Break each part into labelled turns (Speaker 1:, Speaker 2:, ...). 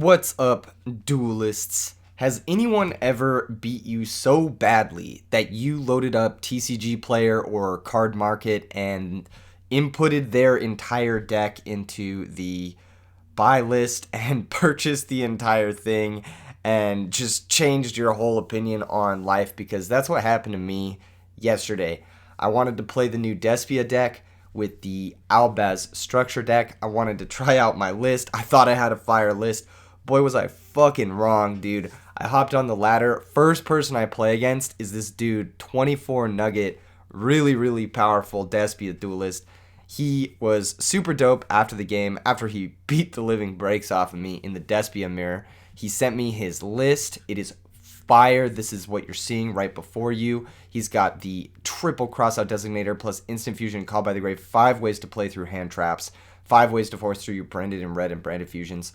Speaker 1: What's up, duelists? Has anyone ever beat you so badly that you loaded up TCG Player or Card Market and inputted their entire deck into the buy list and purchased the entire thing and just changed your whole opinion on life? Because that's what happened to me yesterday. I wanted to play the new DESPIA deck with the Albaz structure deck. I wanted to try out my list. I thought I had a fire list. Boy, was I fucking wrong, dude. I hopped on the ladder. First person I play against is this dude, 24 Nugget, really powerful DESPIA duelist. He was super dope after the game, after he beat the living breaks off of me in the DESPIA mirror. He sent me his list. It is fire. This is what you're seeing right before you. He's got the triple crossout designator plus instant fusion called by the grave. 5 ways to play through hand traps. 5 ways to force through your branded and red and branded fusions.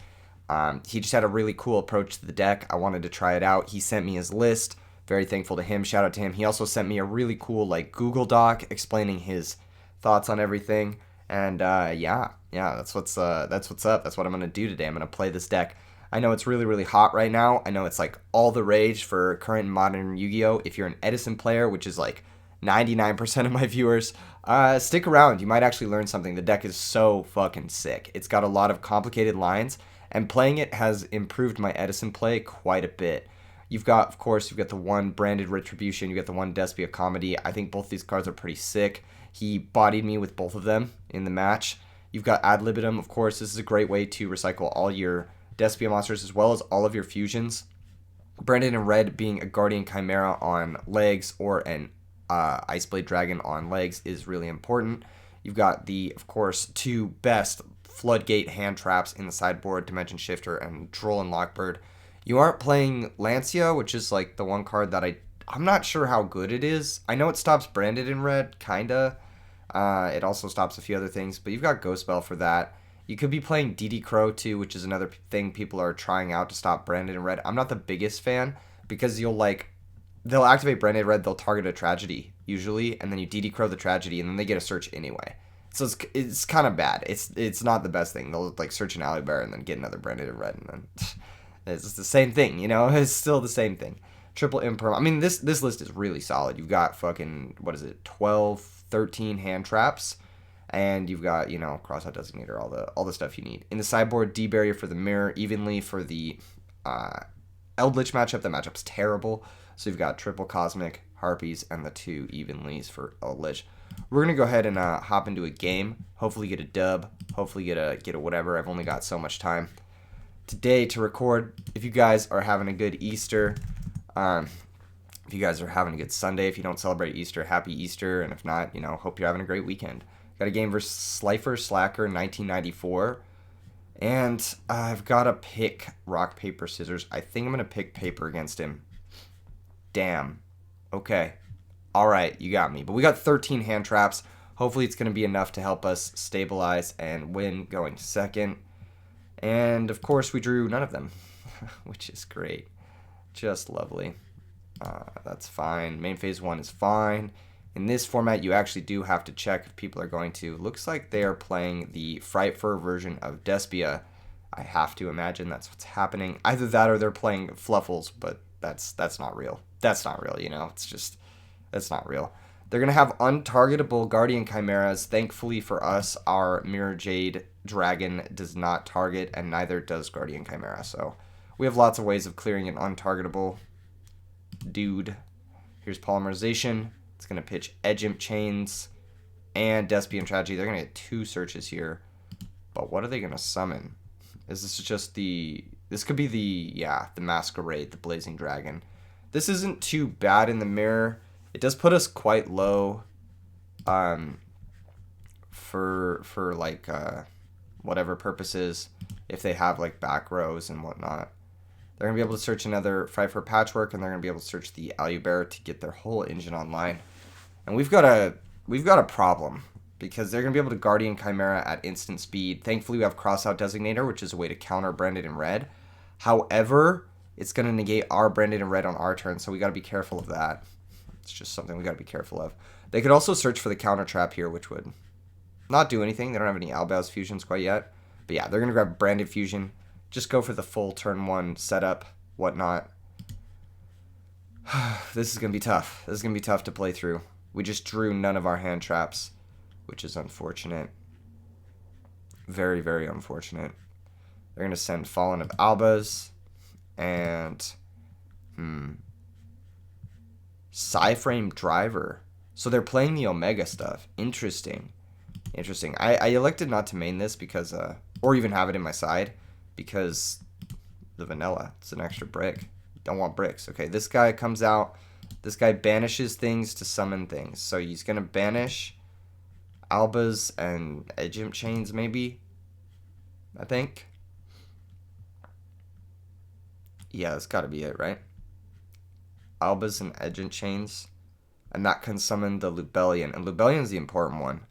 Speaker 1: He just had a really cool approach to the deck. I wanted to try it out. He sent me his list. Very thankful to him. Shout out to him. He also sent me a really cool Google Doc explaining his thoughts on everything. And yeah, that's what's up. That's what I'm gonna do today. I'm gonna play this deck. I know it's really hot right now. I know it's all the rage for current modern Yu-Gi-Oh! If you're an Edison player, which is 99% of my viewers, stick around. You might actually learn something. The deck is so fucking sick. It's got a lot of complicated lines, and playing it has improved my Edison play quite a bit. You've got the one branded Retribution, you got the one Despia Comedy. I think both these cards are pretty sick. He bodied me with both of them in the match. You've got Ad Libitum, of course. This is a great way to recycle all your Despia monsters as well as all of your fusions. Branded in red being a Guardian Chimera on legs or an Ice Blade Dragon on legs is really important. You've got of course, 2 best Floodgate hand traps in the sideboard, Dimension Shifter and Droll and Lockbird. You aren't playing Lancia, which is the one card that I'm not sure how good it is. I know it stops branded in red, kinda. It also stops a few other things, but you've got Ghost Bell for that. You could be playing DD Crow too, which is another thing people are trying out to stop branded in red. I'm not the biggest fan because they'll activate branded red, they'll target a tragedy usually, and then you DD Crow the tragedy, and then they get a search anyway. So it's kind of bad. It's not the best thing. They'll search an Albaz and then get another branded in red, and then it's the same thing, It's still the same thing. Triple Imperm. I mean, this list is really solid. You've got 12, 13 hand traps, and you've got crossout designator, all the stuff you need. In the sideboard, D barrier for the mirror, evenly for the Eldritch matchup. That matchup's terrible. So you've got triple Cosmic, Harpies, and the 2 evenlies for Eldritch. We're gonna go ahead and hop into a game. Hopefully get a dub. Hopefully get a whatever. I've only got so much time today to record. If you guys are having a good Easter, if you guys are having a good Sunday, if you don't celebrate Easter, happy Easter, and if not, hope you're having a great weekend. Got a game versus Slifer Slacker 1994, and I've got to pick rock, paper, scissors. I think I'm going to pick paper against him. Damn. Okay. All right, you got me. But we got 13 hand traps. Hopefully it's going to be enough to help us stabilize and win going to second. And, of course, we drew none of them, which is great. Just lovely. That's fine. Main phase 1 is fine. In this format, you actually do have to check if people are going to. Looks like they are playing the Fright Fur version of Despia. I have to imagine that's what's happening. Either that or they're playing Fluffles, but that's not real. That's not real, that's not real. They're going to have untargetable Guardian Chimeras. Thankfully for us, our Mirror Jade Dragon does not target, and neither does Guardian Chimera. So we have lots of ways of clearing an untargetable dude. Here's Polymerization. It's going to pitch Edge Imp Chains and Despian Tragedy. They're going to get 2 searches here. But what are they going to summon? Is this just this could be the Masquerade, the Blazing Dragon. This isn't too bad in the mirror. It does put us quite low for whatever purposes, if they have back rows and whatnot. They're going to be able to search another Fright for Patchwork, and they're going to be able to search the Albaz to get their whole engine online. And we've got a problem, because they're going to be able to Guardian Chimera at instant speed. Thankfully, we have Crossout Designator, which is a way to counter Branded in red. However, it's going to negate our Branded in red on our turn, so we got to be careful of that. It's just something we got to be careful of. They could also search for the counter trap here, which would not do anything. They don't have any Albaz fusions quite yet. But yeah, they're going to grab Branded Fusion, just go for the full turn 1 setup, whatnot. This is going to be tough. This is going to be tough to play through. We just drew none of our hand traps, which is unfortunate. Very, very unfortunate. They're going to send Fallen of Albaz and Psyframe Driver. So they're playing the Omega stuff. Interesting. Interesting. I elected not to main this because, or even have it in my side, because the vanilla. It's an extra brick. Don't want bricks. Okay, this guy comes out. This guy banishes things to summon things. So he's going to banish Albaz and Egypt Chains, maybe? I think. Yeah, that's got to be it, right? Albaz and Egypt Chains. And that can summon the Lubellion. And Lubellion's the important one.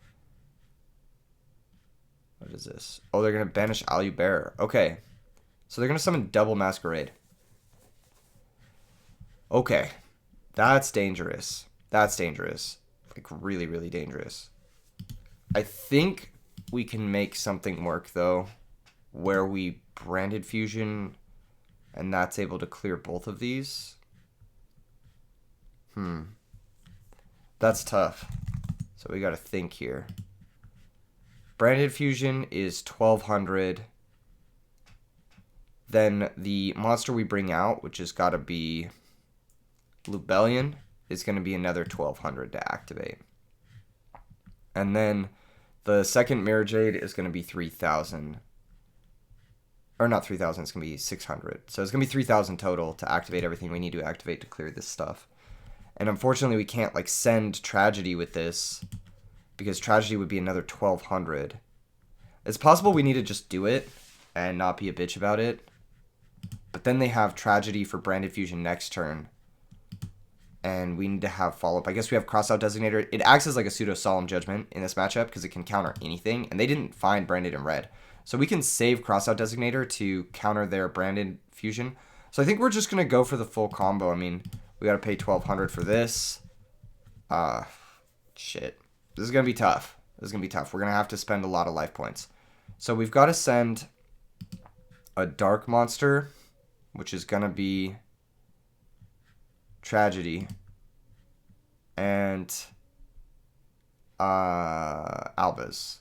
Speaker 1: What is this? Oh, they're going to banish Alubear. Okay. So they're going to summon double Masquerade. Okay. That's dangerous. That's dangerous. Like, really, really dangerous. I think we can make something work, though, where we branded Fusion, and that's able to clear both of these. That's tough. So we got to think here. Branded Fusion is 1200. Then the monster we bring out, which has got to be Lubellion, is going to be another 1200 to activate. And then the second Mirror Jade is going to be 3000. Or not 3000, it's going to be 600. So it's going to be 3000 total to activate everything we need to activate to clear this stuff. And unfortunately, we can't like send Tragedy with this, because Tragedy would be another 1200. It's possible we need to just do it and not be a bitch about it. But then they have Tragedy for Branded Fusion next turn. And we need to have follow-up. I guess we have Crossout Designator. It acts as like a pseudo-Solemn Judgment in this matchup because it can counter anything. And they didn't find Branded in red. So we can save Crossout Designator to counter their Branded Fusion. So I think we're just going to go for the full combo. I mean, we got to pay 1200 for this. Shit. This is going to be tough. This is going to be tough. We're going to have to spend a lot of life points. So we've got to send a Dark Monster, which is going to be Tragedy, and Albaz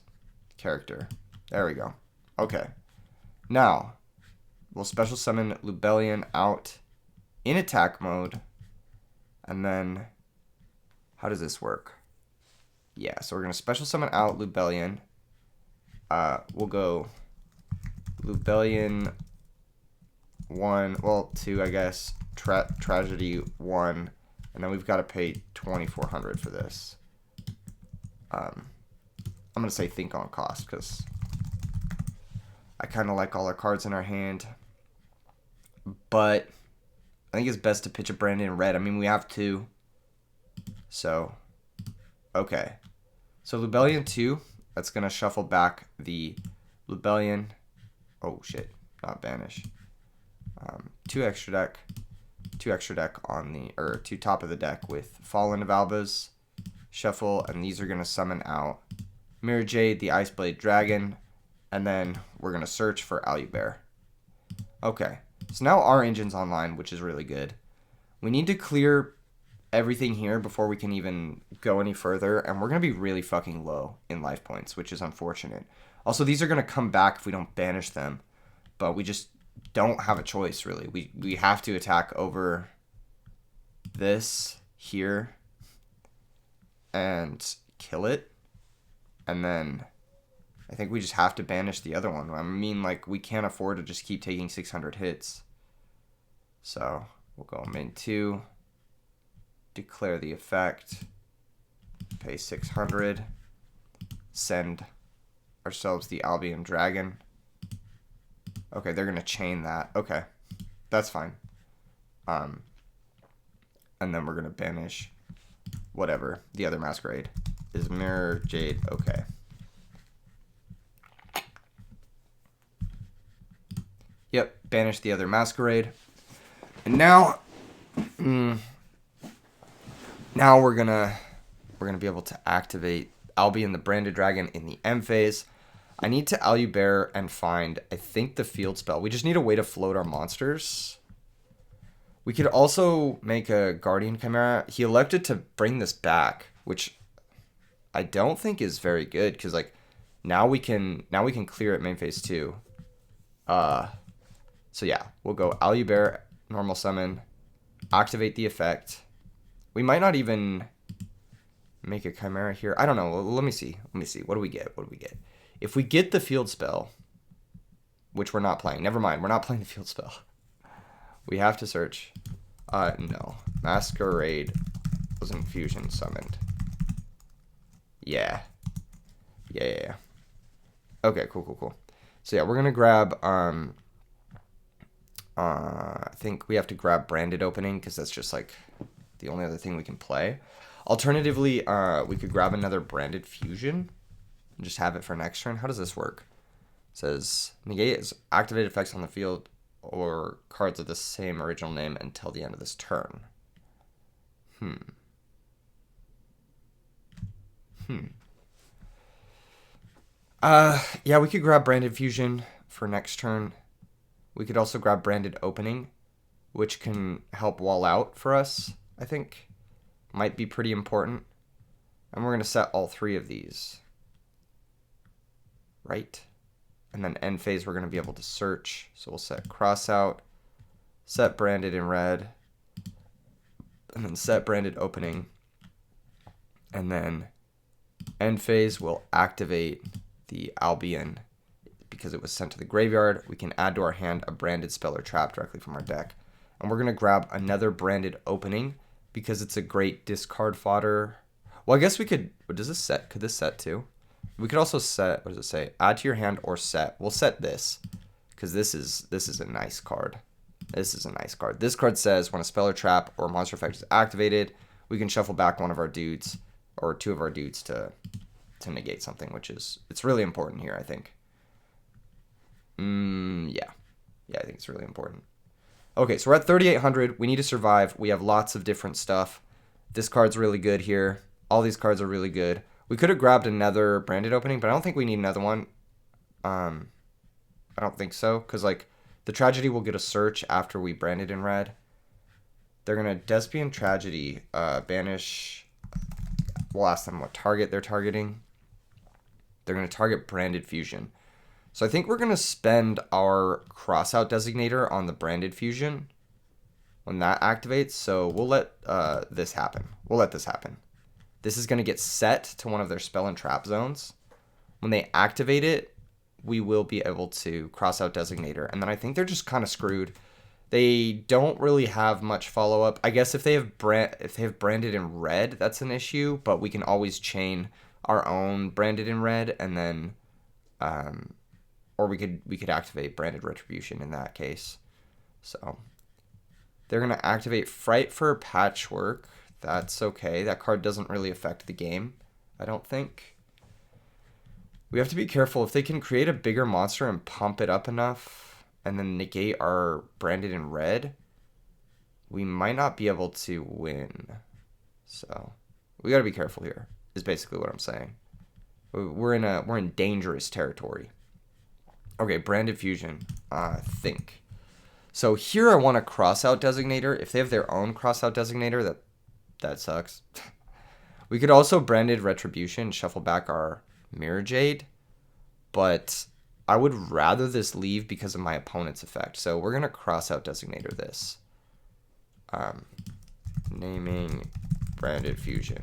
Speaker 1: character. There we go. Okay. Now, we'll special summon Lubellion out in attack mode, and then how does this work? Yeah, so we're going to special summon out Lubellion. We'll go Lubellion 1, well, 2, I guess. Tragedy 1, and then we've got to pay 2400 for this. I'm going to say think on cost, because I kind of like all our cards in our hand. But I think it's best to pitch a Branded in red. I mean, we have to. So, okay. So Lubellion 2, that's going to shuffle back the Lubellion. Oh, shit. Not banish. 2 extra deck. 2 extra deck on the, or 2 top of the deck with Fallen of Albaz, shuffle, and these are going to summon out Mirror Jade, the Ice Blade Dragon, and then we're going to search for Alubear. Okay, so now our engine's online, which is really good. We need to clear everything here before we can even go any further, and we're going to be really fucking low in life points, which is unfortunate. Also, these are going to come back if we don't banish them, but we just don't have a choice, really. We have to attack over this here and kill it, and then I think we just have to banish the other one. I mean, like, we can't afford to just keep taking 600 hits. So we'll go main 2, declare the effect, pay 600, send ourselves the Albion Dragon. Okay, they're going to chain that. Okay, that's fine. And then we're going to banish whatever. The other Masquerade is Mirror Jade. Okay. Yep, banish the other Masquerade. And now, now we're gonna be able to activate Albion the Branded Dragon in the M phase. I need to Albaz and find, I think, the field spell. We just need a way to float our monsters. We could also make a Guardian Chimera. He elected to bring this back, which I don't think is very good, because like now we can clear it main phase 2. So yeah, we'll go Albaz, normal summon, activate the effect. We might not even make a Chimera here. I don't know. Let me see. What do we get? If we get the field spell, which we're not playing. Never mind. We're not playing the field spell. We have to search. No. Masquerade was infusion summoned. Yeah. Okay, cool. So yeah, we're gonna grab I think we have to grab branded opening because that's just like the only other thing we can play. Alternatively, we could grab another branded fusion and just have it for next turn. How does this work? It says negate is activated effects on the field or cards of the same original name until the end of this turn. Yeah, we could grab branded fusion for next turn. We could also grab branded opening, which can help wall out for us, I think. Might be pretty important. And we're going to set all 3 of these. Right? And then end phase, we're going to be able to search. So we'll set cross out, set branded in red, and then set branded opening. And then end phase will activate the Albion because it was sent to the graveyard. We can add to our hand a branded spell or trap directly from our deck. And we're going to grab another branded opening because it's a great discard fodder. Well, I guess we could, does this set, could this set too? We could also set, what does it say? Add to your hand or set. We'll set this because this is a nice card. This card says when a spell or trap or monster effect is activated, we can shuffle back one of our dudes or 2 of our dudes to negate something, which is, it's really important here, I think. Yeah, I think it's really important. Okay, so we're at 3,800. We need to survive. We have lots of different stuff. This card's really good here. All these cards are really good. We could have grabbed another branded opening, but I don't think we need another one. I don't think so, because like the tragedy will get a search after we branded in red. They're gonna DESPIA tragedy, banish. We'll ask them what target they're targeting. They're gonna target branded fusion. So I think we're gonna spend our crossout designator on the branded fusion when that activates. So we'll let this happen. This is gonna get set to one of their spell and trap zones. When they activate it, we will be able to crossout designator, and then I think they're just kind of screwed. They don't really have much follow up. I guess if they have branded in red, that's an issue. But we can always chain our own branded in red, and then, or we could activate branded retribution in that case. So they're gonna activate Fright for Patchwork. That's okay. That card doesn't really affect the game, I don't think. We have to be careful. If they can create a bigger monster and pump it up enough and then negate our branded in red, we might not be able to win. So we got to be careful here, is basically what I'm saying. We're in dangerous territory. Okay, branded fusion, I think. So here I want a crossout designator. If they have their own crossout designator, that sucks. We could also branded retribution, shuffle back our Mirror Jade, but I would rather this leave because of my opponent's effect. So we're gonna crossout designator this. Naming branded fusion.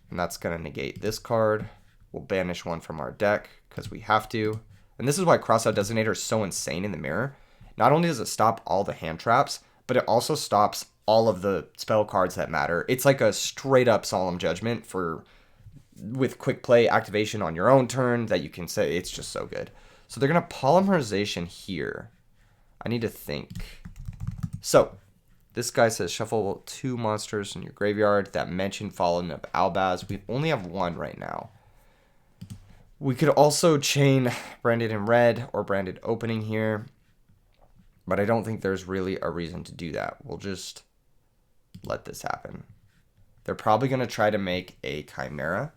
Speaker 1: And that's gonna negate this card. We'll banish one from our deck because we have to. And this is why crossout designator is so insane in the mirror. Not only does it stop all the hand traps, but it also stops all of the spell cards that matter. It's like a straight up solemn judgment with quick play activation on your own turn that you can say. It's just so good. So they're gonna polymerization here. I need to think. So this guy says shuffle 2 monsters in your graveyard. That mentioned Fallen of Albaz. We only have 1 right now. We could also chain branded in red or branded opening here, but I don't think there's really a reason to do that. We'll just let this happen. They're probably going to try to make a Chimera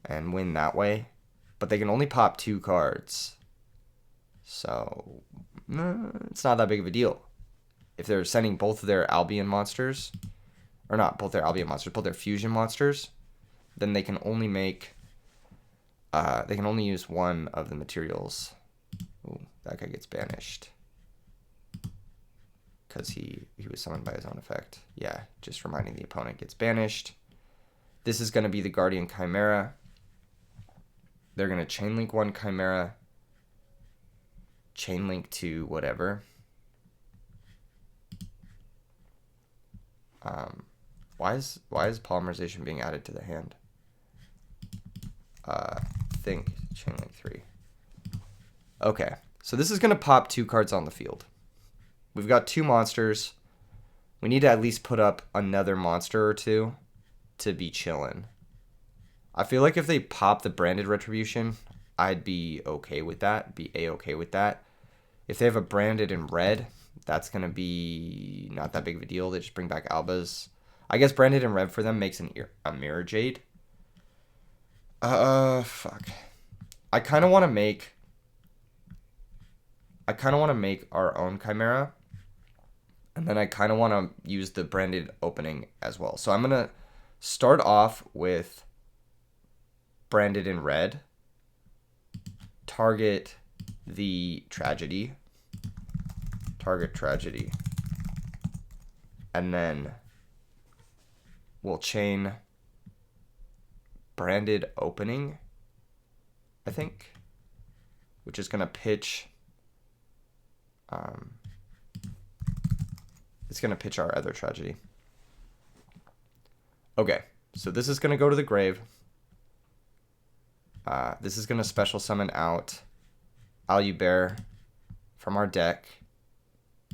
Speaker 1: and win that way. But they can only pop 2 cards. So, it's not that big of a deal. If they're sending both of their Albion monsters, or not both their Albion monsters, both their fusion monsters, then they can only make, they can only use one of the materials. Ooh, that guy gets banished. Because he was summoned by his own effect. Yeah, just reminding the opponent gets banished. This is going to be the Guardian Chimera. They're going to chainlink 1 Chimera, chainlink to whatever. Why is polymerization being added to the hand? Think chainlink 3. Okay, so this is going to pop 2 cards on the field. We've got 2 monsters. We need to at least put up another monster or 2 to be chillin'. I feel like if they pop the branded retribution, I'd be okay with that, be a-okay with that. If they have a branded in red, that's going to be not that big of a deal. They just bring back Albaz. I guess branded in red for them makes a Mirror Jade. Fuck. I kind of want to make our own Chimera. And then I kind of want to use the branded opening as well. So I'm going to start off with branded in red. Target the tragedy. Target tragedy. And then we'll chain branded opening, I think, which is going to pitch. It's going to pitch our other tragedy. Okay, so this is going to go to the grave. This is going to special summon out Albaz from our deck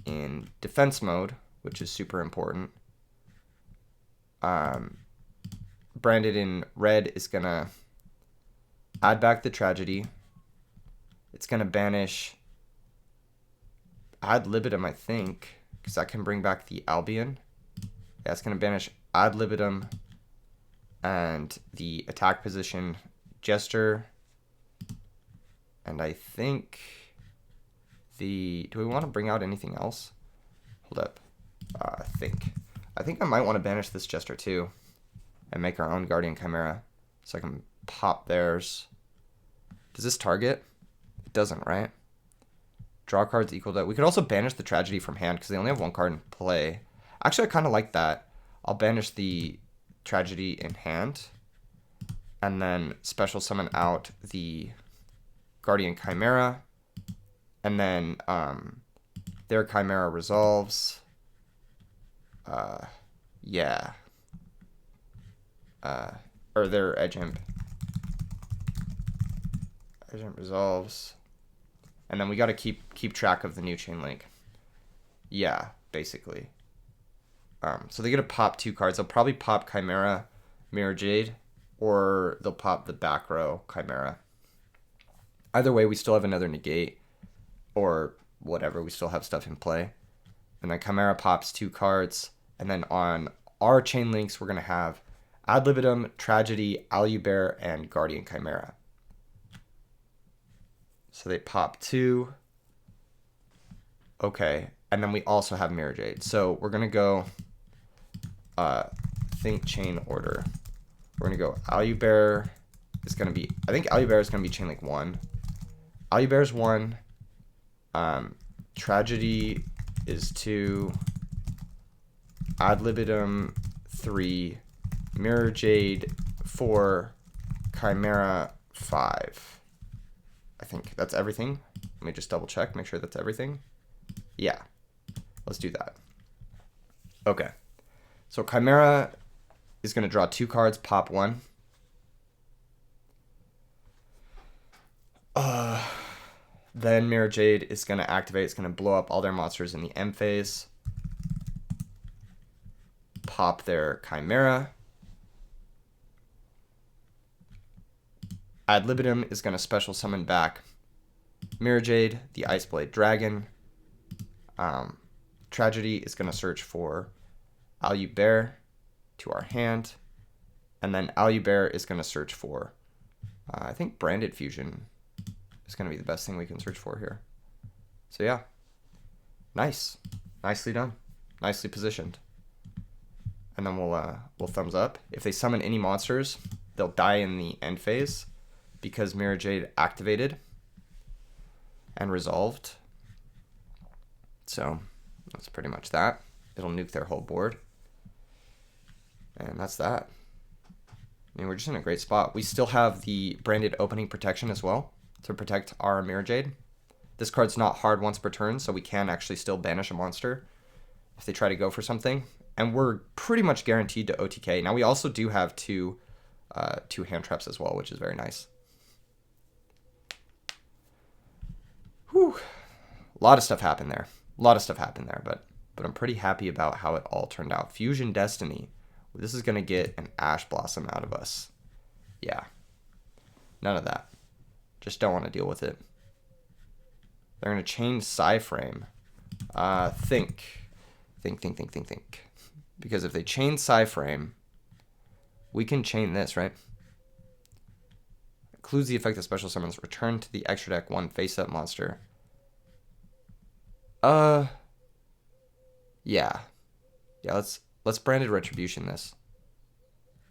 Speaker 1: in defense mode, which is super important. Branded in red is going to add back the tragedy. It's going to banish ad libitum, I think, because that can bring back the Albion. Yeah, it's going to banish ad libitum and the attack position Jester. And I think do we want to bring out anything else? Hold up. I think I might want to banish this Jester too and make our own Guardian Chimera so I can pop theirs. Does this target? It doesn't, right? Draw cards equal to... We could also banish the tragedy from hand because they only have 1 card in play. Actually, I kind of like that. I'll banish the tragedy in hand and then special summon out the Guardian Chimera, and then their Chimera resolves. Yeah. Or their Edge Imp resolves. And then we got to keep track of the new chain link. Yeah, basically. So they're going to pop 2 cards. They'll probably pop Chimera, Mirror Jade, or they'll pop the back row Chimera. Either way, we still have another negate, or whatever. We still have stuff in play. And then Chimera pops 2 cards. And then on our chain links, we're going to have Ad Libitum, Tragedy, Albaz, and Guardian Chimera. So they pop 2. Okay. And then we also have Mirror Jade. So we're going to go think chain order. We're going to go Albaz is going to be, I think Albaz is going to be chain link 1. Albaz is 1. Tragedy is 2. Ad Libitum 3. Mirror Jade 4. Chimera 5. I think that's everything. Let me just double check, make sure that's everything. Yeah, let's do that. Okay, so Chimera is going to draw 2 cards, pop 1. Then Mirror Jade is going to activate. It's going to blow up all their monsters in the M phase. Pop their Chimera. Ad Libitum is going to special summon back Mirror Jade, the Iceblade Dragon. Tragedy is going to search for Albaz. to our hand. And then Albaz is going to search for, I think Branded Fusion is going to be the best thing we can search for here. So yeah, nice. Nicely done. Nicely positioned. And then we'll thumbs up. If they summon any monsters, they'll die in the end phase because Mirror Jade activated and resolved. So that's pretty much that. It'll nuke their whole board. And that's that. I mean, we're just in a great spot. We still have the branded opening protection as well to protect our Mirror Jade. This card's not hard once per turn, so we can actually still banish a monster if they try to go for something. And we're pretty much guaranteed to OTK. Now we also do have two hand traps as well, which is very nice. Whew. A lot of stuff happened there. But I'm pretty happy about how it all turned out. Fusion Destiny. This is going to get an Ash Blossom out of us. Yeah. None of that. Just don't want to deal with it. They're going to chain Psyframe. Think. Because if they chain Psyframe, we can chain this, right? Includes the effect of special summons. Return to the extra deck 1 face-up monster. Yeah. Yeah, let's Branded Retribution this.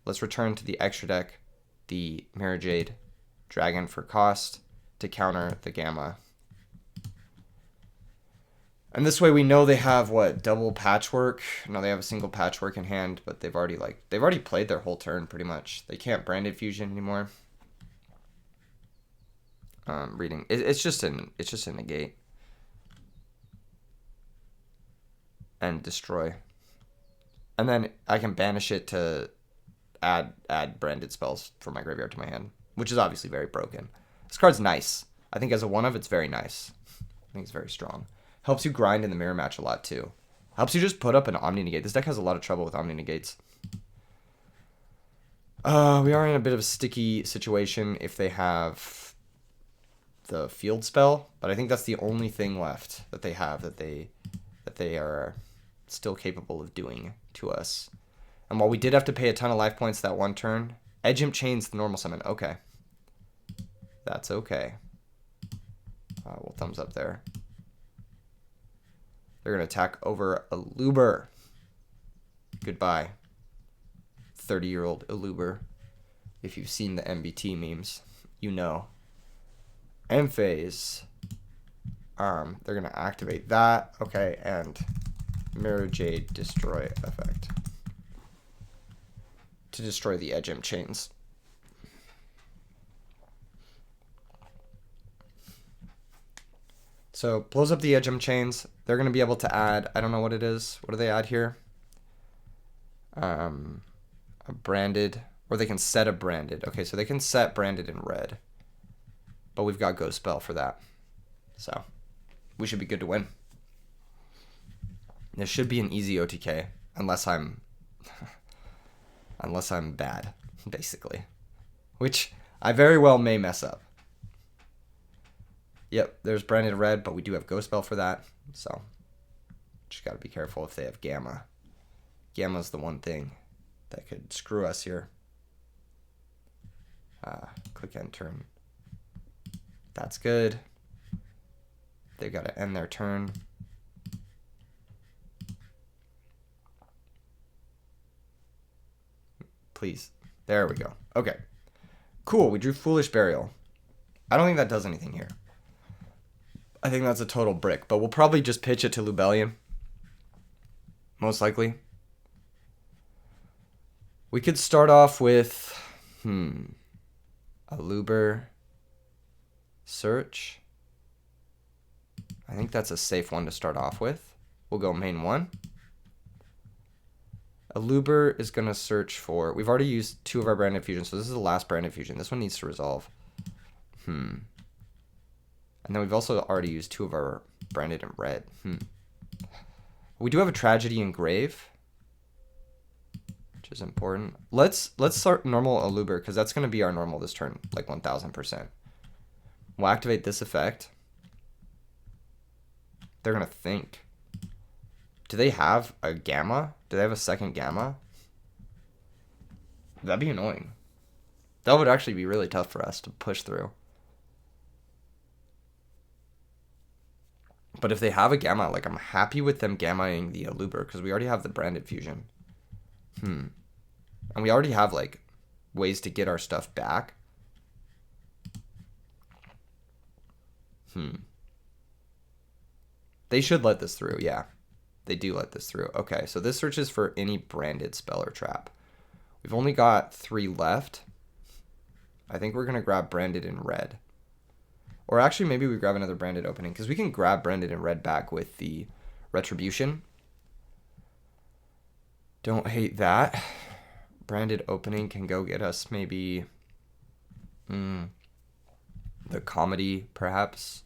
Speaker 1: Let's return to the extra deck the Mirror Jade Dragon for cost to counter the Gamma. And this way we know they have what, double Patchwork? No, they have a single Patchwork in hand, but they've already played their whole turn pretty much. They can't Branded Fusion anymore. Reading. It's just a negate. And destroy. And then I can banish it to add branded spells from my graveyard to my hand, which is obviously very broken. This card's nice. I think as a 1-of, it's very nice. I think it's very strong. Helps you grind in the mirror match a lot too. Helps you just put up an Omni Negate. This deck has a lot of trouble with Omni Negates. We are in a bit of a sticky situation if they have the field spell, but I think that's the only thing left that they have that they are still capable of doing to us. And while we did have to pay a ton of life points that one turn, Edge Imp chains the normal summon. Okay. That's okay. We'll thumbs up there. They're going to attack over Albaz. Goodbye. 30-year-old Albaz. If you've seen the MBT memes, you know. End phase. They're going to activate that. Okay, and Mirror Jade destroy effect. To destroy the Edge Imp chains. So blows up the Edge Imp chains. They're going to be able to add, I don't know what it is. What do they add here? A branded, or they can set a branded. Okay, so they can set branded in red. But we've got Ghost Spell for that. So we should be good to win. This should be an easy OTK, unless I'm bad, basically. Which I very well may mess up. Yep, there's branded red, but we do have Ghost Spell for that. So just got to be careful if they have Gamma. Gamma's the one thing that could screw us here. Click end turn. That's good. They've got to end their turn. Please. There we go. Okay. Cool. We drew Foolish Burial. I don't think that does anything here. I think that's a total brick, but we'll probably just pitch it to Lubellion. Most likely. We could start off with a Luber Search. I think that's a safe one to start off with. We'll go main 1. A Luber is going to search for... We've already used 2 of our Branded Fusions, so this is the last Branded Fusion. This one needs to resolve. And then we've also already used 2 of our Branded in red. We do have a Tragedy Engrave, which is important. Let's start normal Aluber, because that's going to be our normal this turn, like 1000%. We'll activate this effect. They're going to think. Do they have a Gamma? Do they have a second Gamma? That'd be annoying. That would actually be really tough for us to push through. But if they have a gamma, like, I'm happy with them gammaing the Aluber because we already have the branded fusion. And we already have, like, ways to get our stuff back. They should let this through, yeah. They do let this through. Okay, so this searches for any branded spell or trap. We've only got 3 left. I think we're going to grab branded in red. Or actually, maybe we grab another branded opening, because we can grab branded in red back with the retribution. Don't hate that. Branded opening can go get us maybe the comedy, perhaps,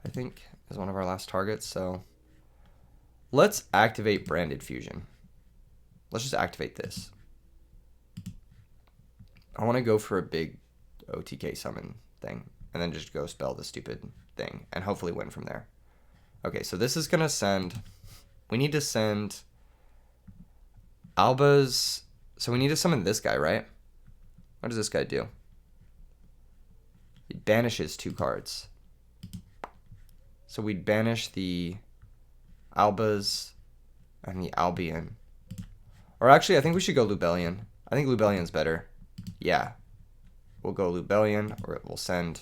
Speaker 1: I think, is one of our last targets. So let's activate branded fusion. Let's just activate this. I want to go for a big OTK summon thing, and then just go spell the stupid thing, and hopefully win from there. Okay, so this is going to send... We need to send Albaz... So we need to summon this guy, right? What does this guy do? He banishes 2 cards. So we'd banish the Albaz and the Albion. Or actually, I think we should go Lubellion. I think Lubellion's better. Yeah. We'll go Lubellion, or we'll send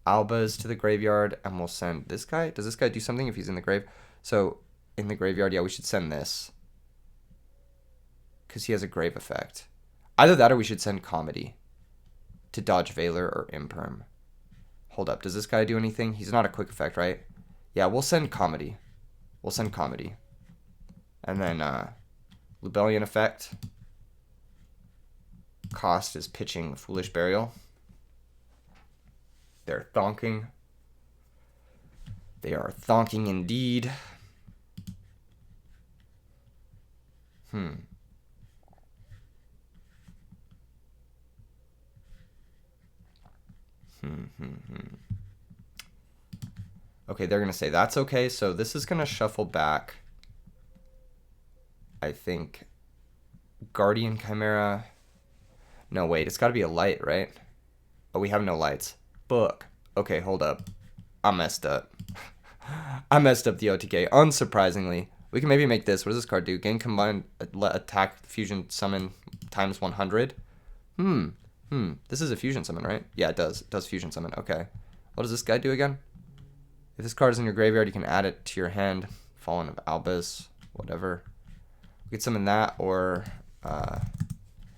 Speaker 1: Albaz to the graveyard, and we'll send this guy. Does this guy do something if he's in the grave? So, in the graveyard, yeah, we should send this. Because he has a grave effect. Either that or we should send Comedy to dodge Valor or Imperm. Hold up, does this guy do anything? He's not a quick effect, right? Yeah, we'll send Comedy. We'll send Comedy. And then Lubellion effect. Cost is pitching Foolish Burial. They're thonking. They are thonking indeed. Okay, they're going to say that's okay. So this is going to shuffle back, I think, Guardian Chimera. No, wait, it's got to be a light, right? Oh, we have no lights. Book. Okay, hold up. I messed up. I messed up the OTK, unsurprisingly. We can maybe make this. What does this card do? Gain combined attack fusion summon times 100. This is a fusion summon, right? Yeah, it does. It does fusion summon. Okay. What does this guy do again? If this card is in your graveyard, you can add it to your hand. Fallen of Albaz. Whatever. We could summon that, or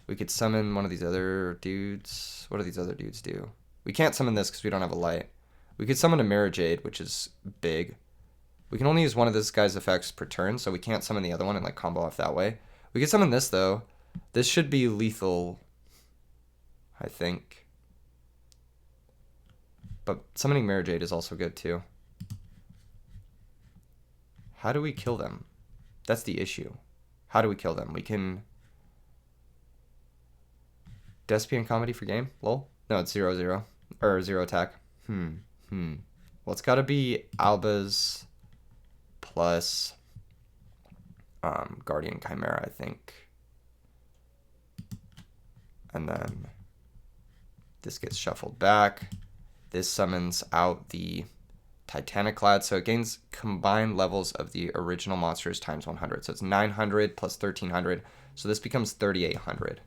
Speaker 1: we could summon one of these other dudes. What do these other dudes do? We can't summon this because we don't have a light. We could summon a Mirror Jade, which is big. We can only use one of this guy's effects per turn, so we can't summon the other one and like combo off that way. We could summon this, though. This should be lethal, I think. But summoning Mirror Jade is also good, too. How do we kill them? That's the issue. How do we kill them? We can... DESPIA and Comedy for game? Lol? No, it's 0-0. Or 0 attack. Well, it's got to be Albaz plus Guardian Chimera, I think. And then this gets shuffled back. This summons out the Titaniclad, so it gains combined levels of the original monsters times 100. So it's 900 plus 1300. So this becomes 3800.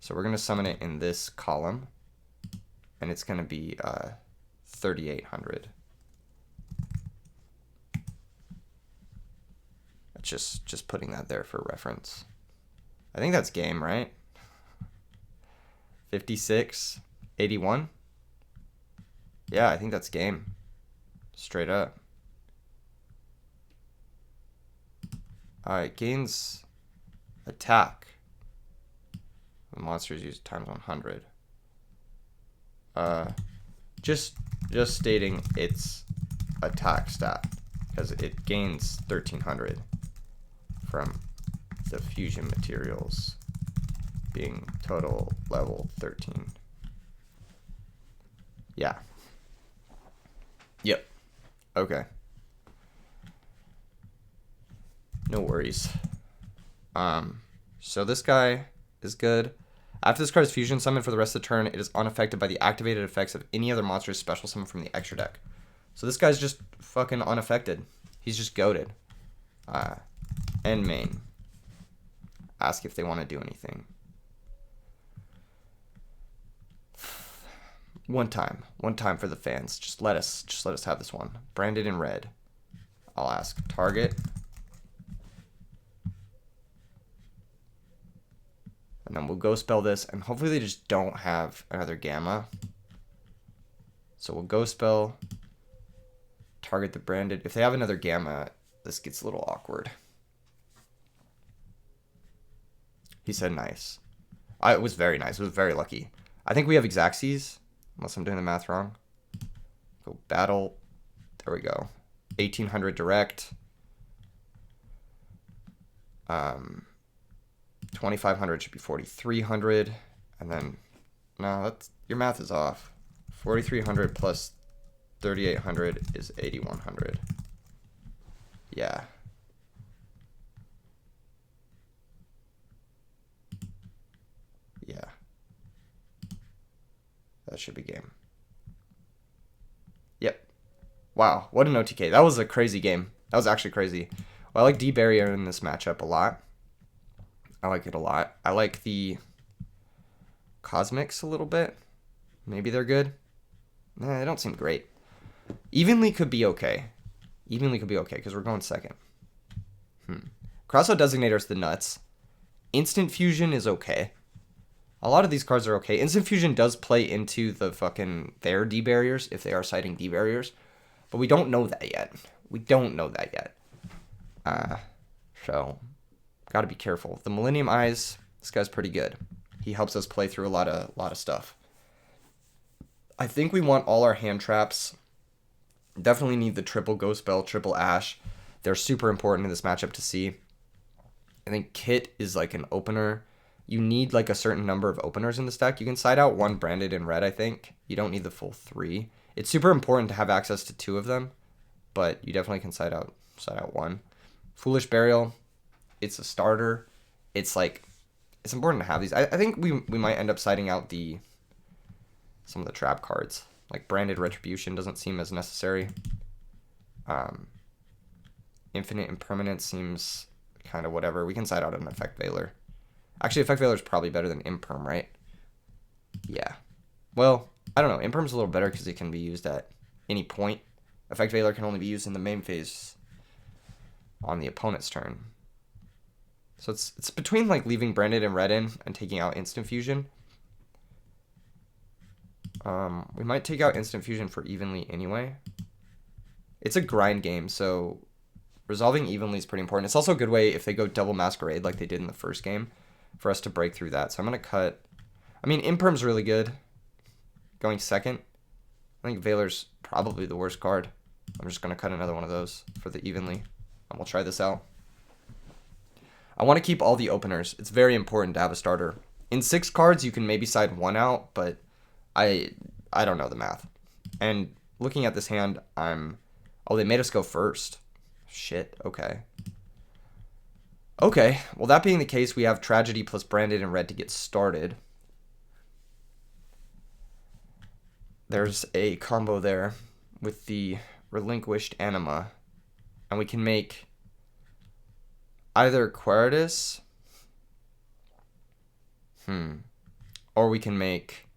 Speaker 1: So we're going to summon it in this column, and it's going to be 3800. Just putting that there for reference. I think that's game, right? 56, 81. Yeah, I think that's game. Straight up. Alright, gains attack. The monsters use times 100. Just stating its attack stat, because it gains 1300 from the fusion materials being total level 13. Yeah. Yep. Okay. No worries. So this guy is good. After this card is fusion summoned for the rest of the turn, it is unaffected by the activated effects of any other monster's special summon from the extra deck. So this guy's just fucking unaffected. He's just goated. End main. Ask if they want to do anything. One time for the fans. Just let us have this one. Branded in red. I'll ask target. And then we'll go spell this, and hopefully they just don't have another gamma. So we'll go spell, target the branded. If they have another gamma, this gets a little awkward. He said nice. It was very nice. It was very lucky. I think we have Exacxies, unless I'm doing the math wrong. Go battle. There we go. 1800 direct. 2500 should be 4300, and then no, that's your math is off. 4300 plus 3800 is 8100. Yeah. Yeah. That should be game. Yep. Wow, what an OTK. That was a crazy game. That was actually crazy. Well, I like D-Barrier in this matchup a lot. I like it a lot. I like the Cosmics a little bit. Maybe they're good. Nah, they don't seem great. Evenly could be okay. Evenly could be okay because we're going second. Crossout Designator's the nuts. Instant Fusion is okay. A lot of these cards are okay. Instant Fusion does play into the fucking their D-Barriers if they are citing D-Barriers. But we don't know that yet. We don't know that yet. So... Gotta be careful. The Millennium Eyes, this guy's pretty good. He helps us play through a lot of stuff. I think we want all our hand traps. Definitely need the triple Ghost Spell, triple Ash. They're super important in this matchup to see. I think Kit is like an opener. You need like a certain number of openers in this deck. You can side out one branded in red, I think. You don't need the full 3. It's super important to have access to 2 of them, but you definitely can side out one. Foolish Burial. It's a starter. It's like, it's important to have these. I think we might end up siding out some of the trap cards. Like Branded Retribution doesn't seem as necessary. Infinite Impermanence seems kind of whatever. We can side out an Effect Veiler. Actually, Effect Veiler is probably better than Imperm, right? Yeah. Well, I don't know. Imperm's a little better because it can be used at any point. Effect Veiler can only be used in the main phase on the opponent's turn. So it's between like leaving Branded and Red in and taking out Instant Fusion. We might take out Instant Fusion for Evenly anyway. It's a grind game, so resolving Evenly is pretty important. It's also a good way if they go double Masquerade like they did in the first game for us to break through that. So I'm going to cut... I mean, Imperm's really good. Going second. I think Veiler's probably the worst card. I'm just going to cut another one of those for the Evenly. And we'll try this out. I want to keep all the openers. It's very important to have a starter. In 6 cards, you can maybe side 1 out, but I don't know the math. And looking at this hand, oh, they made us go first. Shit, okay. Okay, well, that being the case, we have Tragedy plus Branded and Red to get started. There's a combo there with the Relinquished Anima. And we can make... either Quiritus, or we can make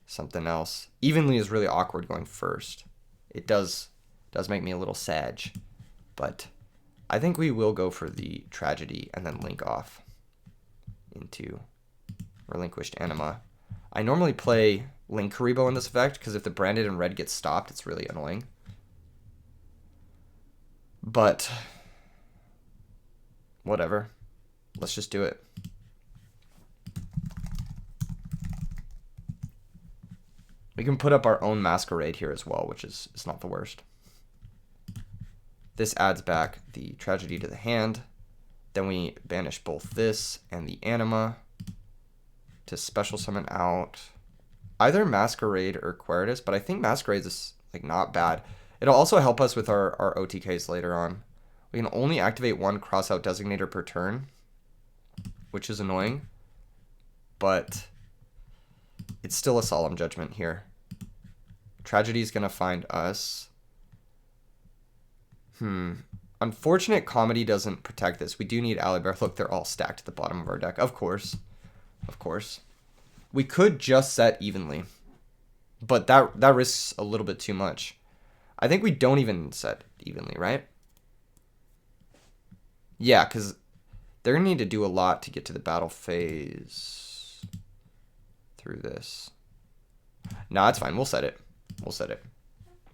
Speaker 1: something else. Evenly is really awkward going first. It does make me a little sad, but I think we will go for the Tragedy and then link off into Relinquished Anima. I normally play Link Karibo in this effect because if the Branded and Red gets stopped, it's really annoying. But whatever. Let's just do it. We can put up our own Masquerade here as well, which is not the worst. This adds back the Tragedy to the hand. Then we banish both this and the Anima to special summon out either Masquerade or Quiritus, but I think Masquerade is like not bad. It'll also help us with our OTKs later on. We can only activate one crossout designator per turn. which is annoying. But it's still a solemn judgment here. Tragedy is going to find us. Unfortunate comedy doesn't protect this. We do need Albaz. Look, they're all stacked at the bottom of our deck. Of course. Of course. We could just set evenly. But that risks a little bit too much. I think we don't even set evenly, right? Yeah, because they're going to need to do a lot to get to the battle phase through this. No, it's fine. We'll set it. We'll set it.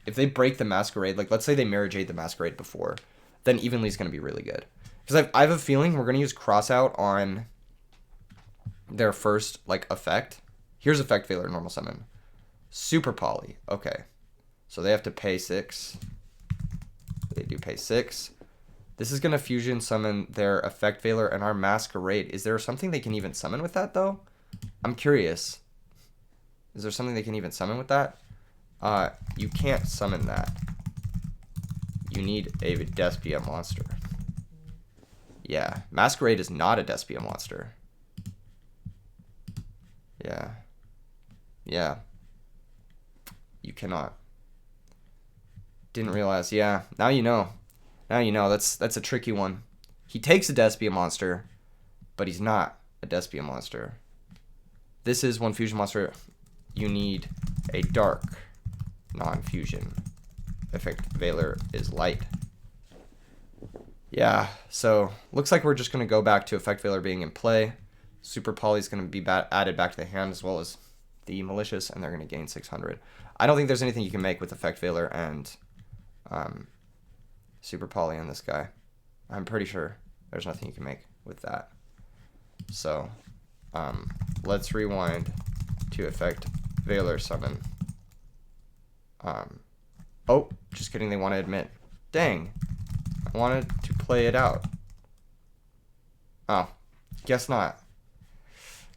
Speaker 1: If they break the Masquerade, like let's say they Mara Jade the Masquerade before, then evenly is going to be really good. Because I have a feeling we're going to use Crossout on their first like effect. Here's Effect Veiler, normal summon. Super Poly. Okay. So they have to pay 6. They do pay 6. This is going to fusion summon their Effect Veiler and our Masquerade. Is there something they can even summon with that, though? I'm curious. Is there something they can even summon with that? You can't summon that. You need a DESPIA monster. Yeah. Masquerade is not a DESPIA monster. Yeah. Yeah. You cannot. Didn't realize. Yeah. Now you know. Now you know. That's a tricky one. He takes a DESPIA monster, but he's not a DESPIA monster. This is one fusion monster. You need a dark non-fusion. Effect Veiler is light. Yeah, so looks like we're just going to go back to Effect Veiler being in play. Super Poly is going to be added back to the hand as well as the Malicious, and they're going to gain 600. I don't think there's anything you can make with Effect Veiler and Super Poly on this guy. I'm pretty sure there's nothing you can make with that. So let's rewind to Effect Veiler summon. Oh, just kidding, they want to admit. Dang. I wanted to play it out. Oh, guess not.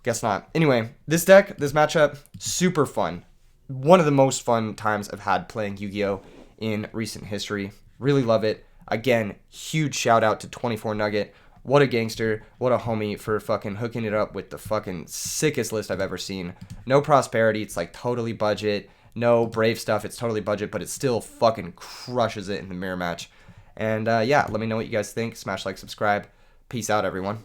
Speaker 1: Guess not. Anyway, this deck, this matchup, super fun. One of the most fun times I've had playing Yu-Gi-Oh! In recent history. Really love it. Again, huge shout out to 24 Nugget. What a gangster. What a homie for fucking hooking it up with the fucking sickest list I've ever seen. No Prosperity. It's like totally budget. No Brave stuff. It's totally budget, but it still fucking crushes it in the mirror match. And yeah, let me know what you guys think. Smash like, subscribe. Peace out, everyone.